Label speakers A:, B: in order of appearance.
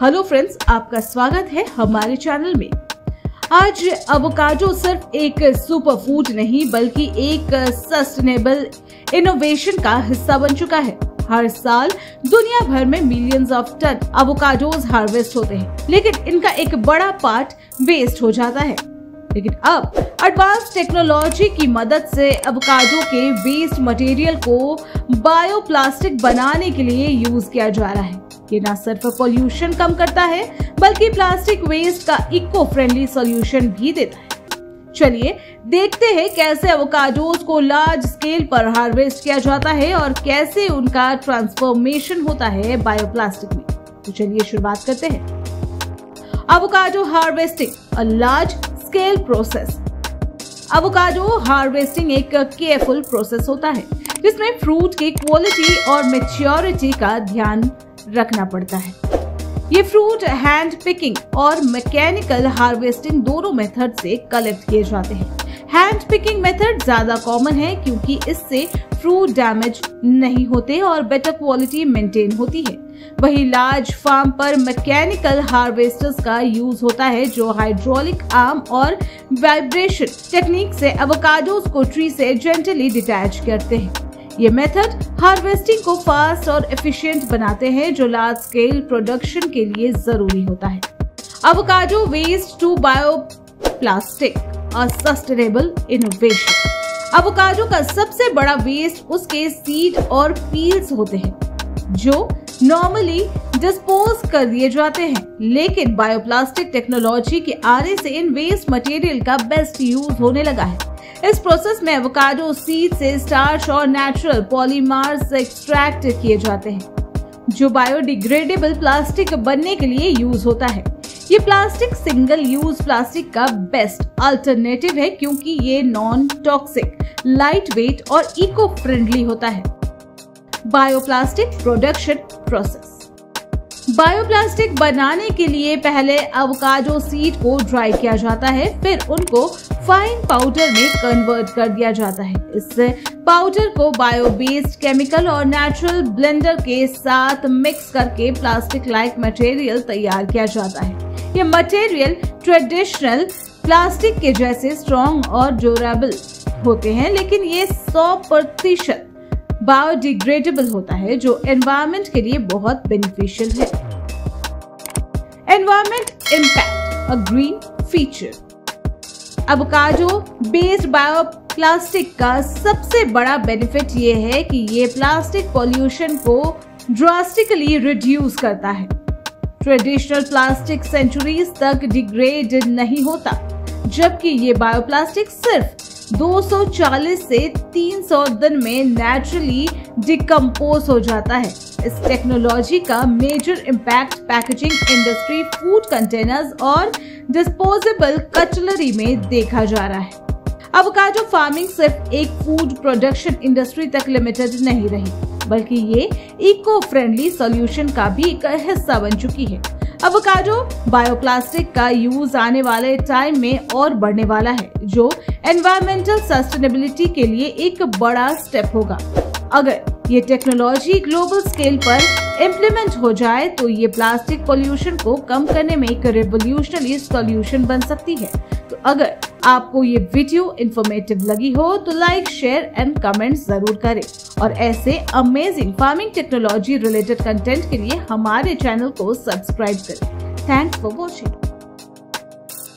A: Hello friends, आपका स्वागत है हमारे चैनल में। आज एवोकाडो सिर्फ एक सुपर फूड नहीं बल्कि एक सस्टेनेबल इनोवेशन का हिस्सा बन चुका है। हर साल दुनिया भर में millions of ton avocados harvest होते हैं, लेकिन इनका एक बड़ा पार्ट वेस्ट हो जाता है। लेकिन अब एडवांस टेक्नोलॉजी की मदद से एवोकाडो के वेस्ट मटेरियल को बायोप्लास्टिक बनाने के लिए यूज किया जा रहा है। ये न सिर्फ पॉल्यूशन कम करता है बल्कि प्लास्टिक वेस्ट का इको फ्रेंडली सॉल्यूशन भी देता है। चलिए देखते हैं कैसे एवोकाडोज को लार्ज स्केल पर हार्वेस्ट किया जाता है और कैसे उनका ट्रांसफॉर्मेशन होता है बायोप्लास्टिक में। तो चलिए शुरुआत करते हैं। Avocado harvesting, a large scale process. Avocado harvesting एक केयरफुल प्रोसेस होता है जिसमें फ्रूट की क्वालिटी और मैच्योरिटी का ध्यान रखना पड़ता है। ये फ्रूट हैंड पिकिंग और मैकेनिकल हार्वेस्टिंग दोनों मेथड से कलेक्ट किए जाते हैं। हैंड पिकिंग मेथड ज्यादा कॉमन है क्योंकि इससे फ्रूट डैमेज नहीं होते और बेटर क्वालिटी मेंटेन होती है। वही लार्ज फार्म पर मैकेनिकल हार्वेस्टर्स का यूज होता है जो हाइड्रोलिक आर्म और वाइब्रेशन टेक्निक से एवोकाडोज को ट्री से जेंटली डिटैच करते हैं। ये मेथड हार्वेस्टिंग को फास्ट और एफिशिएंट बनाते हैं जो लार्ज स्केल प्रोडक्शन के लिए जरूरी होता है। Avocado waste to bioplastic, a sustainable innovation. Avocado का सबसे बड़ा वेस्ट उसके सीड और पील्स होते हैं जो नॉर्मली डिस्पोज कर दिए जाते हैं, लेकिन बायोप्लास्टिक टेक्नोलॉजी के आने से इन वेस्ट मटेरियल का बेस्ट यूज होने लगा है। इस प्रोसेस में एवोकाडो सीड से स्टार्च और नेचुरल पॉलीमर्स एक्सट्रैक्ट किए जाते हैं जो बायोडिग्रेडेबल प्लास्टिक बनने के लिए यूज होता है। ये प्लास्टिक सिंगल यूज प्लास्टिक का बेस्ट अल्टरनेटिव है क्योंकि ये नॉन टॉक्सिक, लाइट वेट और इको फ्रेंडली होता है। Bioplastic production process. बायोप्लास्टिक बनाने के लिए पहले एवोकाडो सीड को ड्राई किया जाता है, फिर उनको फाइन पाउडर में कन्वर्ट कर दिया जाता है। इस पाउडर को बायो बेस्ड केमिकल और नेचुरल ब्लेंडर के साथ मिक्स करके प्लास्टिक लाइक मटेरियल तैयार किया जाता है। ये मटेरियल ट्रेडिशनल प्लास्टिक के जैसे स्ट्रॉन्ग और ड्यूरेबल होते हैं, लेकिन ये 100% बायोडिग्रेडेबल होता है जो एनवायरनमेंट के लिए बहुत बेनिफिशियल है। Environment impact, a green feature. Avocado based bioplastic का सबसे बड़ा बेनिफिट ये है कि ये प्लास्टिक पॉल्यूशन को ड्रास्टिकली रिड्यूस करता है। ट्रेडिशनल प्लास्टिक सेंचुरीज तक डिग्रेड नहीं होता, जबकि ये बायोप्लास्टिक सिर्फ 240 से 300 दिन में नेचुरली डिकम्पोज हो जाता है। इस टेक्नोलॉजी का major impact packaging industry, food containers और डिस्पोजेबल कटलरी में देखा जा रहा है। एवोकाडो फार्मिंग सिर्फ एक फूड प्रोडक्शन इंडस्ट्री तक लिमिटेड नहीं रही, बल्कि ये इको फ्रेंडली सॉल्यूशन का भी एक हिस्सा बन चुकी है। एवोकाडो बायोप्लास्टिक का यूज आने वाले टाइम में और बढ़ने वाला है, जो एनवायरमेंटल सस्टेनेबिलिटी के लिए एक बड़ा स्टेप होगा। अगर ये टेक्नोलॉजी ग्लोबल स्केल पर इम्प्लीमेंट हो जाए तो ये प्लास्टिक पॉल्यूशन को कम करने में एक रेवोल्यूशनरी सॉल्यूशन बन सकती है। तो अगर आपको ये वीडियो इंफॉर्मेटिव लगी हो तो लाइक, शेयर एंड कमेंट जरूर करें और ऐसे amazing farming technology related content के लिए हमारे चैनल को सब्सक्राइब करें। Thanks for watching.